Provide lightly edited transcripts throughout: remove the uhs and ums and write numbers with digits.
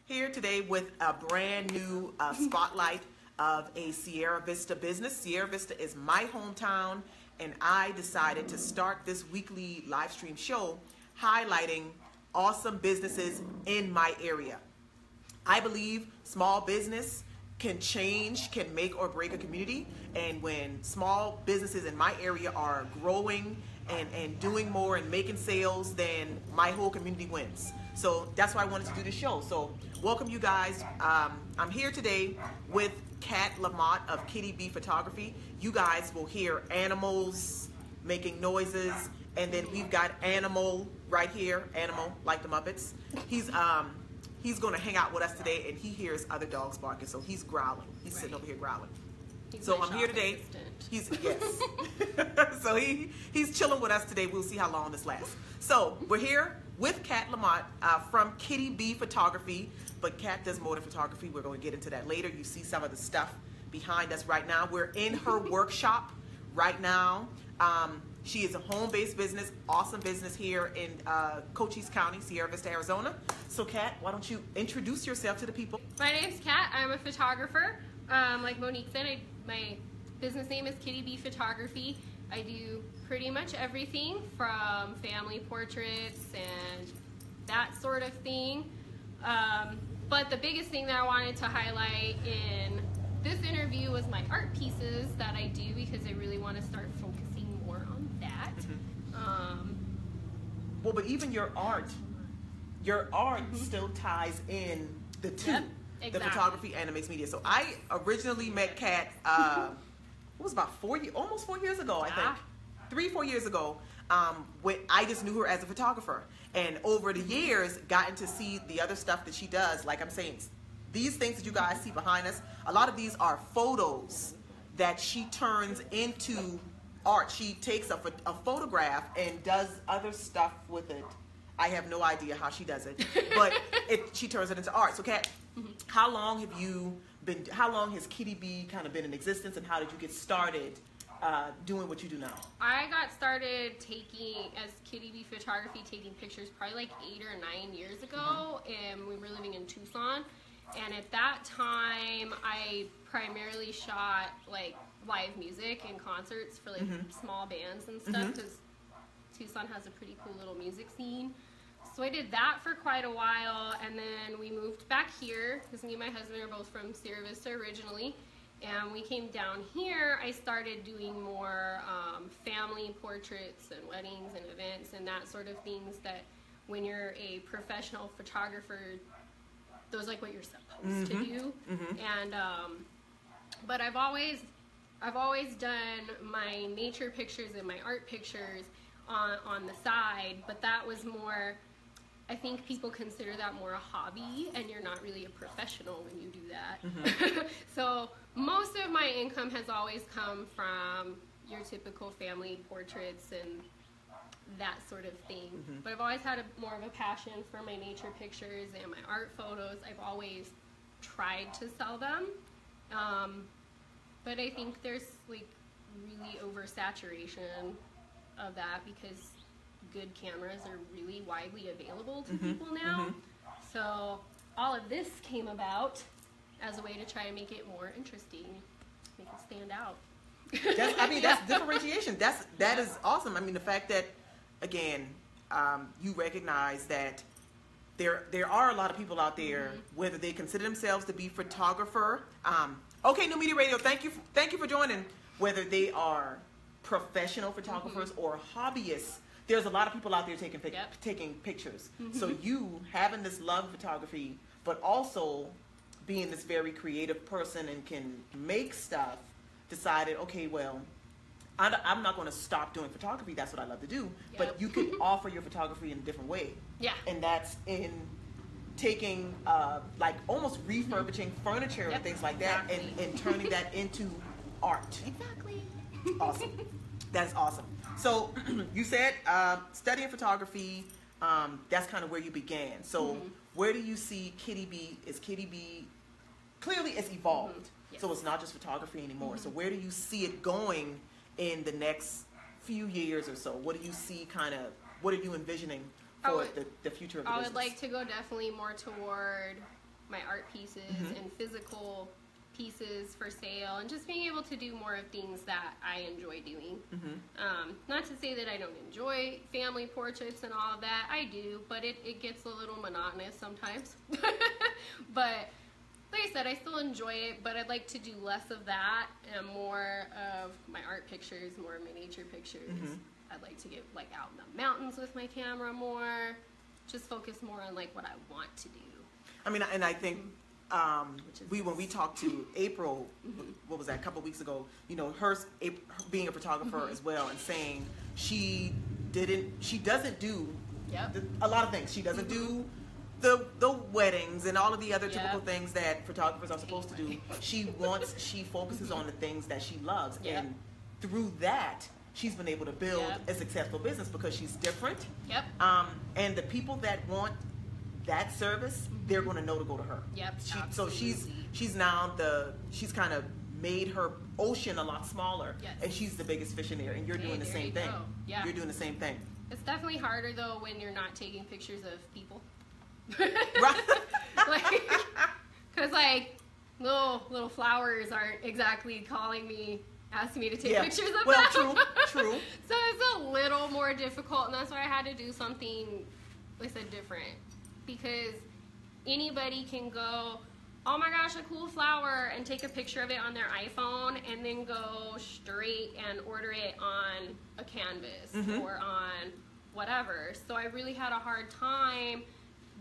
Here today with a brand new spotlight of a Sierra Vista business. Sierra Vista is my hometown, and I decided to start this weekly live stream show highlighting awesome businesses in my area. I believe small business can change, can make or break a community, and when small businesses in my area are growing and doing more and making sales, then my whole community wins. So that's why I wanted to do this show. So welcome you guys. I'm here today with Kat Lamont of Kitty B Photography. You guys will hear animals making noises, and then we've got Animal right here, Animal like the Muppets. He's going to hang out with us today, and he hears other dogs barking, so he's growling. He's sitting over here growling. So I'm here today. Yes. So he's chilling with us today. We'll see how long this lasts. So we're here with Kat Lamont from Kitty B Photography, but Kat does more than photography. We're going to get into that later. You see some of the stuff behind us right now. We're in her workshop right now. She is a home-based business, awesome business here in Cochise County, Sierra Vista, Arizona. So Kat, why don't you introduce yourself to the people? My name's Kat. I'm a photographer. Like Monique said, my business name is Kitty B Photography. I do pretty much everything from family portraits and that sort of thing. But the biggest thing that I wanted to highlight in this interview was my art pieces that I do, because I really want to start focusing more on that. Well, but even your art still ties in the two. Yep, exactly. The photography and the mixed media. So I originally met Kat, it was about almost 4 years ago, I think. 3-4 years ago, when I just knew her as a photographer. And over the years, gotten to see the other stuff that she does. Like I'm saying, these things that you guys see behind us, a lot of these are photos that she turns into art. She takes a photograph and does other stuff with it. I have no idea how she does it, but she turns it into art. So Kat, how long has Kitty B kind of been in existence, and how did you get started doing what you do now? I got started as Kitty B Photography, taking pictures probably like 8 or 9 years ago, and we were living in Tucson. And at that time, I primarily shot like live music and concerts for like small bands and stuff, because Tucson has a pretty cool little music scene. So I did that for quite a while, and then we moved back here, because me and my husband are both from Sierra Vista originally, and we came down here. I started doing more family portraits and weddings and events and that sort of things, that when you're a professional photographer, those are like what you're supposed to do. And but I've always done my nature pictures and my art pictures on the side, but that was more, I think people consider that more a hobby, and you're not really a professional when you do that. So most of my income has always come from your typical family portraits and that sort of thing. But I've always had more of a passion for my nature pictures and my art photos. I've always tried to sell them, but I think there's like really oversaturation of that, because good cameras are really widely available to people now. So all of this came about as a way to try and make it more interesting, make it stand out. That's differentiation. That is awesome. I mean, the fact that, again, you recognize that there are a lot of people out there, whether they consider themselves to be photographer. Okay, New Media Radio, thank you for joining. Whether they are professional photographers or hobbyists, there's a lot of people out there taking pictures. So you having this love of photography, but also being this very creative person and can make stuff, decided, okay, well, I'm not going to stop doing photography. That's what I love to do. But you can offer your photography in a different way. Yeah. And that's in taking, like almost refurbishing furniture and things like that, and turning that into art. Exactly. Awesome. That's awesome. So you said studying photography, that's kind of where you began. So where do you see Kitty B? Is Kitty B, clearly it's evolved. Yes. So it's not just photography anymore. So where do you see it going in the next few years or so? What do you see what are you envisioning for the future of the business? I would like to go definitely more toward my art pieces and physical pieces for sale, and just being able to do more of things that I enjoy doing. Not to say that I don't enjoy family portraits and all of that. I do, but it gets a little monotonous sometimes. But like I said, I still enjoy it, but I'd like to do less of that and more of my art pictures, more miniature pictures. I'd like to get like out in the mountains with my camera more, just focus more on like what I want to do. I mean, and I think when we talked to April, what was that, a couple weeks ago, you know, her being a photographer as well, and saying she doesn't do a lot of things. She doesn't do the weddings and all of the other typical things that photographers are supposed to do. She focuses on the things that she loves, and through that, she's been able to build a successful business because she's different. And the people that want that service, they're going to know to go to her. So she's kind of made her ocean a lot smaller, and she's the biggest fish in there, and you're doing the same thing. You're doing the same thing. It's definitely harder though when you're not taking pictures of people. Right. Because like little flowers aren't exactly calling me, asking me to take pictures of them. True. So it's a little more difficult, and that's why I had to do something, like I said, different. Because anybody can go, oh my gosh, a cool flower, and take a picture of it on their iPhone, and then go straight and order it on a canvas or on whatever. So I really had a hard time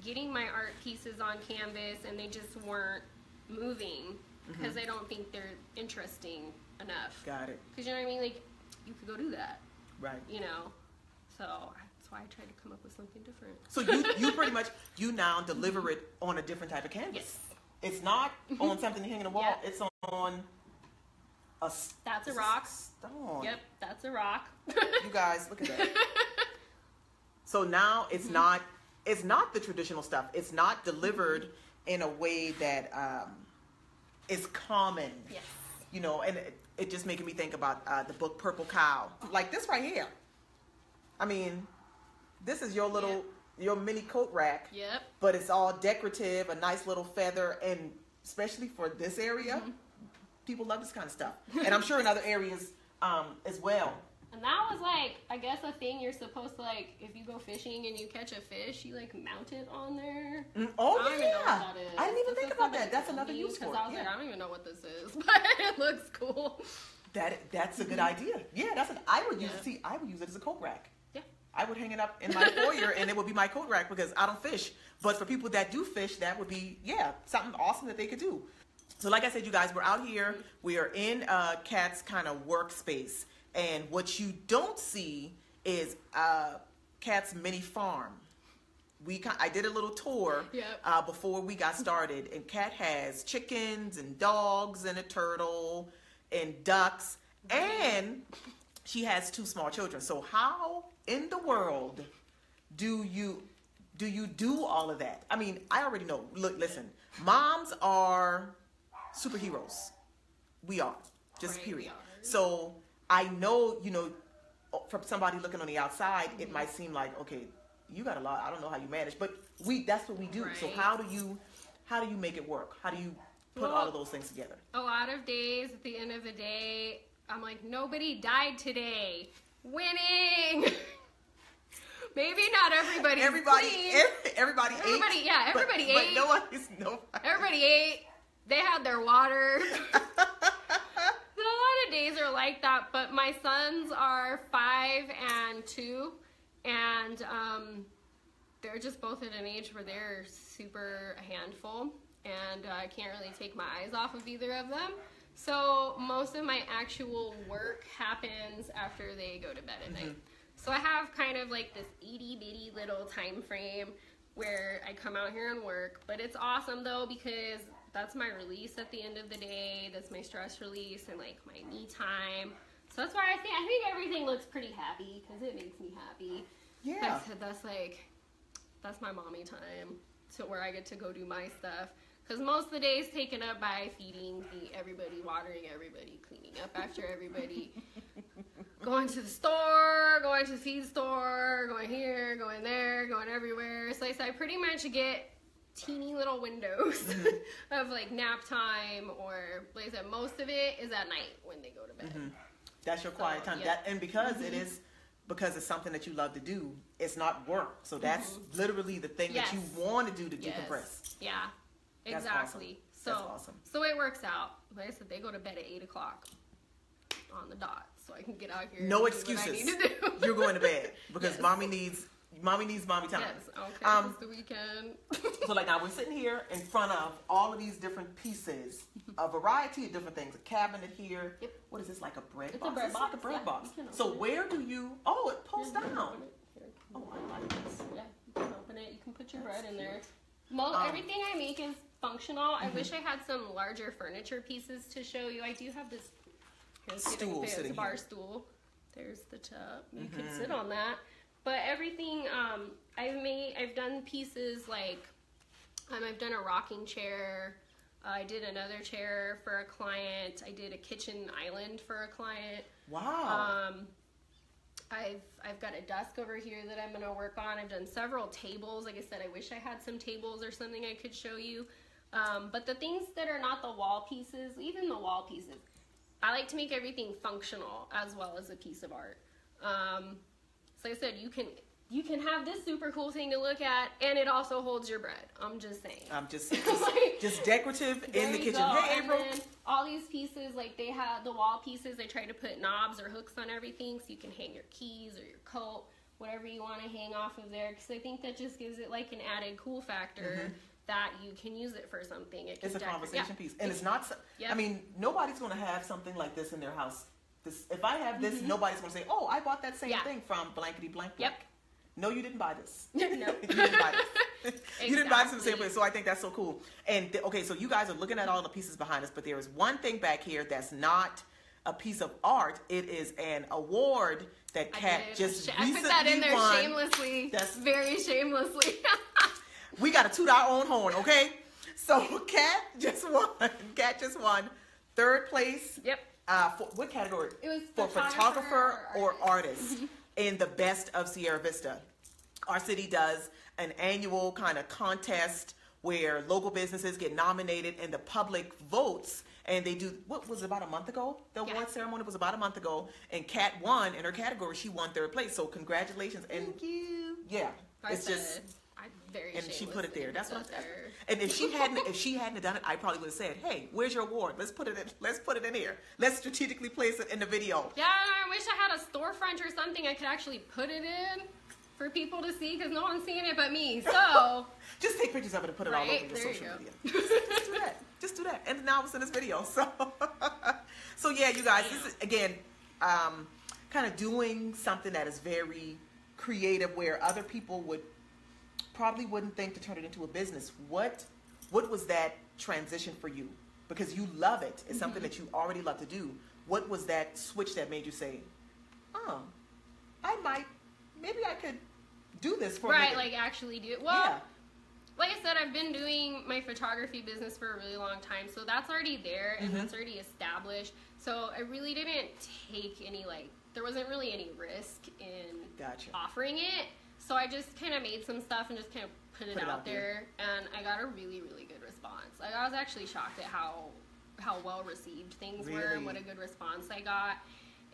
getting my art pieces on canvas, and they just weren't moving because I don't think they're interesting enough. Got it. Because you know what I mean? Like, you could go do that. Right. You know? So that's why I tried to come up with something different. So you pretty much, you now deliver it on a different type of canvas. Yes. It's not on something hanging on the wall. It's on a That's a rock. Stone. Yep, that's a rock. You guys, look at that. So now it's not the traditional stuff. It's not delivered in a way that is common. Yes. You know, and it just making me think about the book Purple Cow. Like this right here. I mean, this is your little, your mini coat rack. Yep. But it's all decorative, a nice little feather, and especially for this area, people love this kind of stuff. And I'm sure in other areas as well. And that was like, I guess a thing you're supposed to, like, if you go fishing and you catch a fish, you like mount it on there. Oh, I don't even know what that is. I didn't even think about that. That's another use for it. I was like, I don't even know what this is, but it looks cool. That's a good idea. Yeah, I would use it. See, I would use it as a coat rack. Yeah. I would hang it up in my foyer, and it would be my coat rack because I don't fish. But for people that do fish, that would be, something awesome that they could do. So like I said, you guys, we're out here. We are in Kat's kind of workspace. And what you don't see is Kat's mini farm. I did a little tour before we got started, and Kat has chickens and dogs and a turtle and ducks, and she has 2 small children. So how in the world do you do all of that? I mean, I already know. Look, listen, moms are superheroes. We are, just period. We are. So I know, from somebody looking on the outside, it might seem like, okay, you got a lot. I don't know how you manage, but that's what we do. Right. So how do you make it work? How do you put all of those things together? A lot of days, at the end of the day, I'm like, nobody died today. Winning. Maybe not everybody. Everybody ate. Everybody ate. But nobody. Everybody ate. They had their water. Days are like that, but my sons are 5 and 2, and they're just both at an age where they're super a handful, and I can't really take my eyes off of either of them. So most of my actual work happens after they go to bed at night. So I have kind of like this itty bitty little time frame where I come out here and work, but it's awesome though because that's my release at the end of the day. That's my stress release and like my me time. So that's why I think everything looks pretty happy because it makes me happy. Yeah. That's my mommy time. So where I get to go do my stuff. Because most of the day is taken up by feeding everybody, watering everybody, cleaning up after everybody, going to the store, going to the feed store, going here, going there, going everywhere. So I pretty much get teeny little windows of like nap time, or like I said, most of it is at night when they go to bed. That's your quiet time. Yeah. And because because it's something that you love to do, it's not work. So that's literally the thing that you want to do to decompress. Yeah, That's exactly. awesome. That's awesome. So it works out. Like I said, they go to bed at 8 o'clock on the dot, so I can get out here. No and excuses. do what I need to do. You're going to bed because mommy needs mommy time. Yes, okay, it's the weekend. So like now we're sitting here in front of all of these different pieces, a variety of different things. A cabinet here. Yep. What is this, like a bread It's box? a bread It's box. like a bread Yeah, box. you can So open where do you? Oh, it pulls You can down. open it. Here. Oh, I like this. Yeah, you can open it. You can put your bread in there. Um, Everything I make is functional. I wish I had some larger furniture pieces to show you. I do have this Stool it's sitting a bar here. stool. There's the tub. You can sit on that. But everything I've done pieces like I've done a rocking chair. I did another chair for a client. I did a kitchen island for a client. Wow. I've got a desk over here that I'm going to work on. I've done several tables. Like I said, I wish I had some tables or something I could show you. But the things that are not the wall pieces, even the wall pieces, I like to make everything functional as well as a piece of art. So like I said, you can have this super cool thing to look at, and it also holds your bread. I'm just saying. I'm just decorative in the kitchen. Go. Hey, And April. then all these pieces, like they have the wall pieces, I try to put knobs or hooks on everything so you can hang your keys or your coat, whatever you want to hang off of there. Because I think that just gives it like an added cool factor that you can use it for something. It's a conversation piece. And it's not, Yep. I mean, nobody's going to have something like this in their house. If I have this, nobody's going to say, oh, I bought that same thing from blankety blank. Yep. No, you didn't buy this. No. You didn't buy this. You didn't buy this in the same Exactly. place. So I think that's so cool. And okay, so you guys are looking at all the pieces behind us, but there is one thing back here that's not a piece of art. It is an award that Kat just I recently put that in there won. shamelessly. That's very shamelessly. We got to toot our own horn, okay? So Kat just won. Kat just won third place. Yep. For what category? It was for photographer or artist Mm-hmm. in the best of Sierra Vista. Our city does an annual kind of contest where local businesses get nominated and the public votes. And they do, what was it, about a month ago? The award ceremony was about a month ago. And Kat won in her category. She won third place. So congratulations. And Thank you. yeah, I it's said just, it. I very and she put it there. shamelessly That's put what that I'm there. And if she hadn't done it, I probably would have said, "Hey, where's your award? Let's put it in here. Let's strategically place it in the video." Yeah, I wish I had a storefront or something I could actually put it in for people to see, because no one's seeing it but me. So just take pictures of it and put it all over your there social you media. Just do that. Just do that. And now it's in this video. So yeah, you guys, this is again kind of doing something that is very creative, where other people probably wouldn't think to turn it into a business. What was that transition for you? Because you love it. It's something that you already love to do. What was that switch that made you say, "Oh, maybe I could do this for a right, living." like actually do it. Well, like I said, I've been doing my photography business for a really long time, so that's already there and that's already established. So I really didn't take any, there wasn't really any risk in offering it. So I just kind of made some stuff and just kind of put it out there, and I got a really, really good response. I was actually shocked at how well received things were and what a good response I got,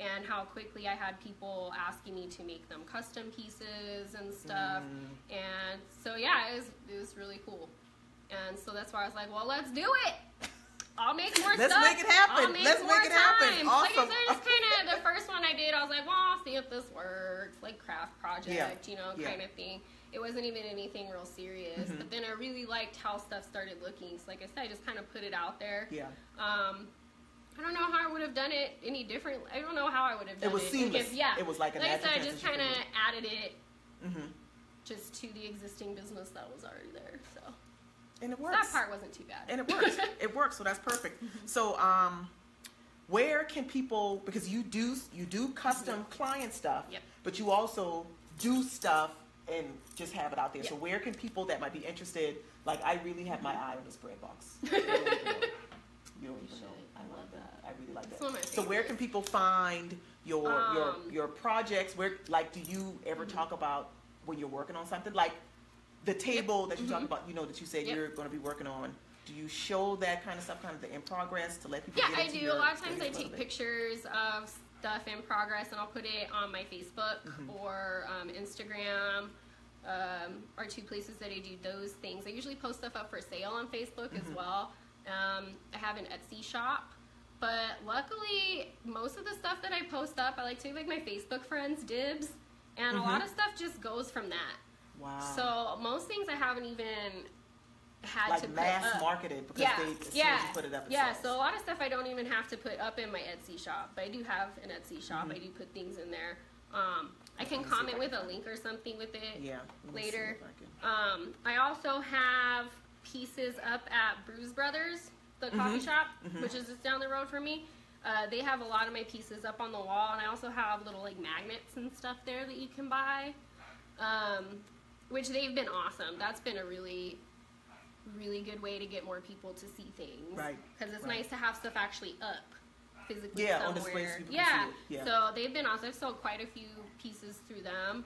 and how quickly I had people asking me to make them custom pieces and stuff. And so yeah, it was really cool. And so that's why I was like, well, let's do it. I'll make more stuff. Let's make it happen. I'll make Let's more make it happen. times. Awesome. Like I said, it's kind of the first one I did. I was like, well, I'll see if this works. Like craft project, kind of thing. It wasn't even anything real serious. But then I really liked how stuff started looking. So like I said, I just kind of put it out there. Yeah. I don't know how I would have done it any different. I don't know how I would have done it. It was seamless. Because, It was like a like I natural said, I just transition kind of for added it just to the existing business that was already there. So. And it works. That part wasn't too bad. And it works. It works. So that's perfect. So where can people, because you do custom client stuff, but you also do stuff and just have it out there. So where can people that might be interested, like I really have my eye on this bread box. You don't even know. I love that. I really like that. So where can people find your projects? Where, like, do you ever talk about when you're working on something? Like, the table that you talked about, you know, that you said you're going to be working on. Do you show that kind of stuff, kind of the in progress, to let people get into I do. A lot of times I take pictures of stuff in progress, and I'll put it on my Facebook or Instagram, are two places that I do those things. I usually post stuff up for sale on Facebook as well. I have an Etsy shop, but luckily most of the stuff that I post up, I like to give like my Facebook friends dibs, and a lot of stuff just goes from that. Wow. So most things I haven't even had like to put mass up. marketed because they as soon as you put it up. So a lot of stuff I don't even have to put up in my Etsy shop, but I do have an Etsy shop. I do put things in there. I can comment with a link or something with it later. I also have pieces up at Bruise Brothers, the coffee shop, which is just down the road from me. They have a lot of my pieces up on the wall, and I also have little like magnets and stuff there that you can buy, which they've been awesome. That's been a really good way to get more people to see things. Right. Because it's nice to have stuff actually up physically somewhere. On display so people can see it. So they've been awesome. I've sold quite a few pieces through them.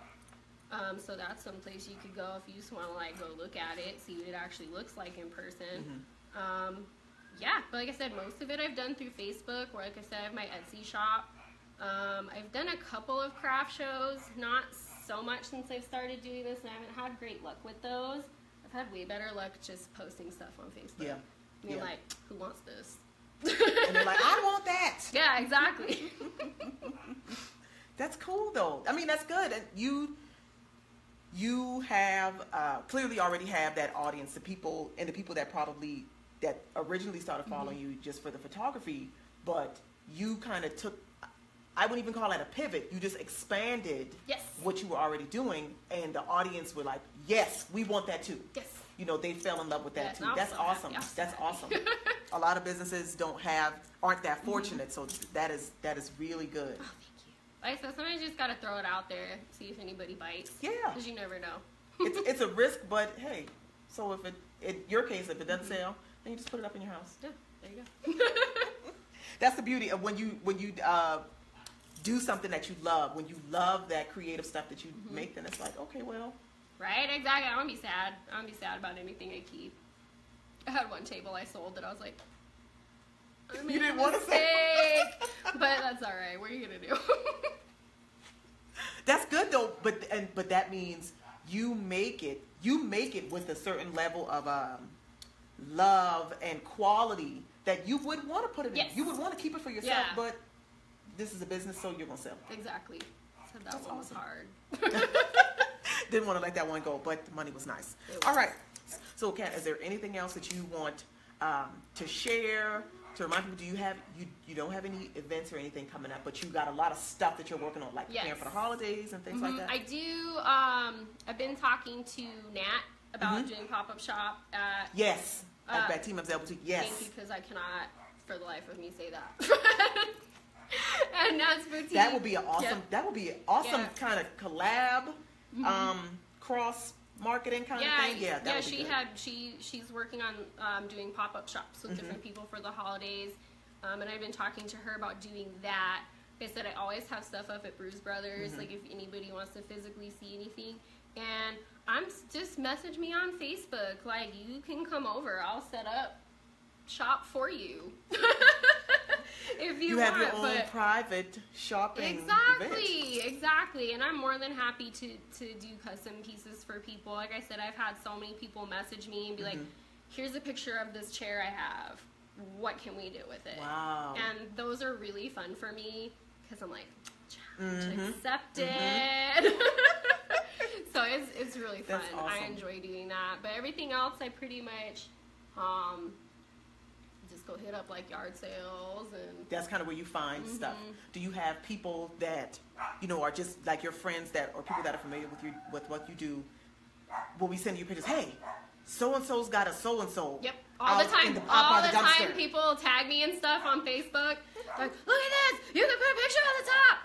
So that's some place you could go if you just want to like go look at it, see what it actually looks like in person. But like I said, most of it I've done through Facebook, or like I said, I have my Etsy shop. I've done a couple of craft shows, not so much since I've started doing this, and I haven't had great luck with those. I've had way better luck just posting stuff on Facebook. Yeah. I mean, like, who wants this? And they're like, I want that. Yeah, exactly. That's cool, though. I mean, that's good. And you have clearly already have that audience, the people that originally started following you just for the photography, but you kind of took, I wouldn't even call that a pivot. You just expanded what you were already doing, and the audience were like, yes, we want that too. Yes. You know, they fell in love with that too. That's awesome. That's awesome. A lot of businesses aren't that fortunate, so that is really good. Oh, thank you. Like I said, sometimes you just got to throw it out there, see if anybody bites. Yeah. Because you never know. It's a risk, but hey, so if in your case, if it doesn't sell, then you just put it up in your house. Yeah, there you go. That's the beauty of when you do something that you love. When you love that creative stuff that you make, then it's like, okay, well. Right, exactly. I don't be sad. I don't be sad about anything I keep. I had one table I sold that I was like, I made a mistake. But that's all right. What are you gonna do? That's good though. But that means you make it with a certain level of love and quality that you would want to put it in. You would want to keep it for yourself, but this is a business, so you're gonna sell. Exactly. So that one was hard. Didn't want to let that one go, but the money was nice. All right. So, Kat, is there anything else that you want to share? To remind people, you don't have any events or anything coming up, but you got a lot of stuff that you're working on, like preparing for the holidays and things like that? I do. I've been talking to Nat about doing pop-up shop at... Yes. At Team Up Boutique. Yes. Thank you, because I cannot, for the life of me, say that. And Nat's Boutique. That would be an awesome. Yep. That would be an awesome kind of collab, cross marketing kind of thing. Yeah, that would be good. She's working on doing pop-up shops with different people for the holidays, and I've been talking to her about doing that. Like I said, I always have stuff up at Bruise Brothers. Like if anybody wants to physically see anything, and just message me on Facebook. Like, you can come over. I'll set up shop for you. If you have your own private shopping Exactly. And I'm more than happy to do custom pieces for people. Like I said, I've had so many people message me and be like, here's a picture of this chair I have. What can we do with it? Wow. And those are really fun for me because I'm like, accept it. So it's really fun. Awesome. I enjoy doing that. But everything else, I pretty much just go hit up like yard sales, and that's kind of where you find stuff. Do you have people that are just like your friends or people that are familiar with what you do? Will we send you pictures? Hey, so and so's got a so and so. Yep, all the time. All the time, people tag me and stuff on Facebook. Like, look at this! You can put a picture on the top.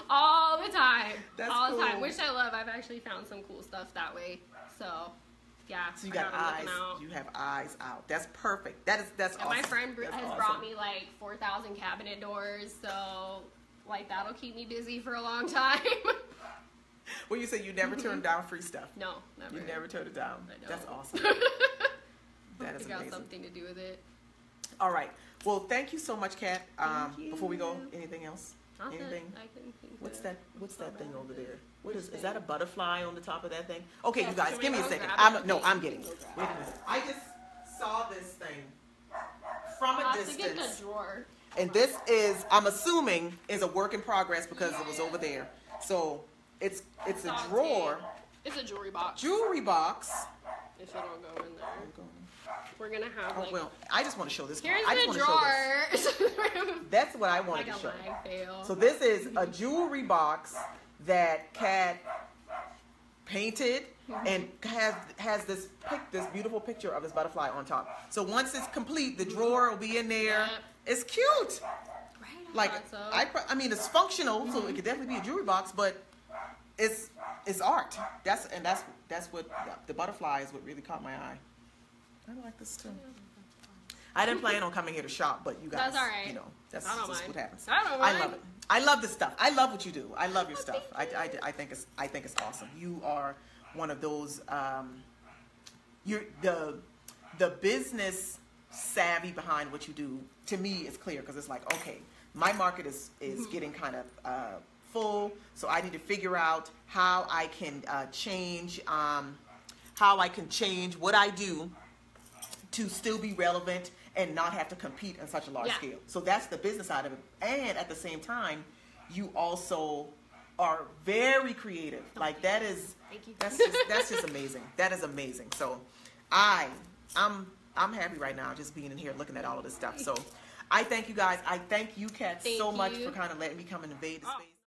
All the time. That's all cool. the time, which I love. I've actually found some cool stuff that way. So. Yeah, so you got eyes. You have eyes out. That's perfect. That's awesome. My friend has brought me like 4,000 cabinet doors, so like that'll keep me busy for a long time. Well, you said you never turn down free stuff. No, never. You never turn it down. I don't. That's awesome. That is Figure out amazing. something to do with it. All right. Well, thank you so much, Kat. Thank you. Before we go, anything else? Nothing. Anything? I couldn't think What's of. that? What's So that thing bad. over there? What is that? A butterfly on the top of that thing? Okay, Yeah, you guys, should we give me a go second. grab it? I'm getting Go it. grab Wait a minute. I just saw this thing from a I'll have to get distance, the drawer. and this is, I'm assuming, is a work in progress because it was over there. So it's a Soft drawer, tape. It's a jewelry box. jewelry box. If it'll go in there. We're gonna have Oh like. well, I just want to show this. Here's I just the want to show this. drawer. That's what I wanted like to show. a lag fail. So this is a jewelry box that Kat painted and has this beautiful picture of this butterfly on top. So once it's complete, the drawer will be in there. Yep. It's cute. Right, Like thought so. I mean, it's functional, so it could definitely be a jewelry box, but it's art. That's what the butterfly is. What really caught my eye. I like this too. I didn't plan on coming here to shop, but you guys, That's all right. you know, that's I don't just mind. what happens. I don't I mind. love it. I love this stuff. I love what you do. I love your stuff. thank I think it's awesome. You are one of those. You're the business savvy behind what you do. To me, is clear because it's like, okay, my market is getting kind of full, so I need to figure out how I can change what I do to still be relevant and not have to compete on such a large scale. So that's the business side of it. And at the same time, you also are very creative. Like that is, Thank you. that's just amazing. That is amazing. So I'm happy right now just being in here looking at all of this stuff. So I thank you guys. I thank you, Kat, so much you. for kind of letting me come and invade the space.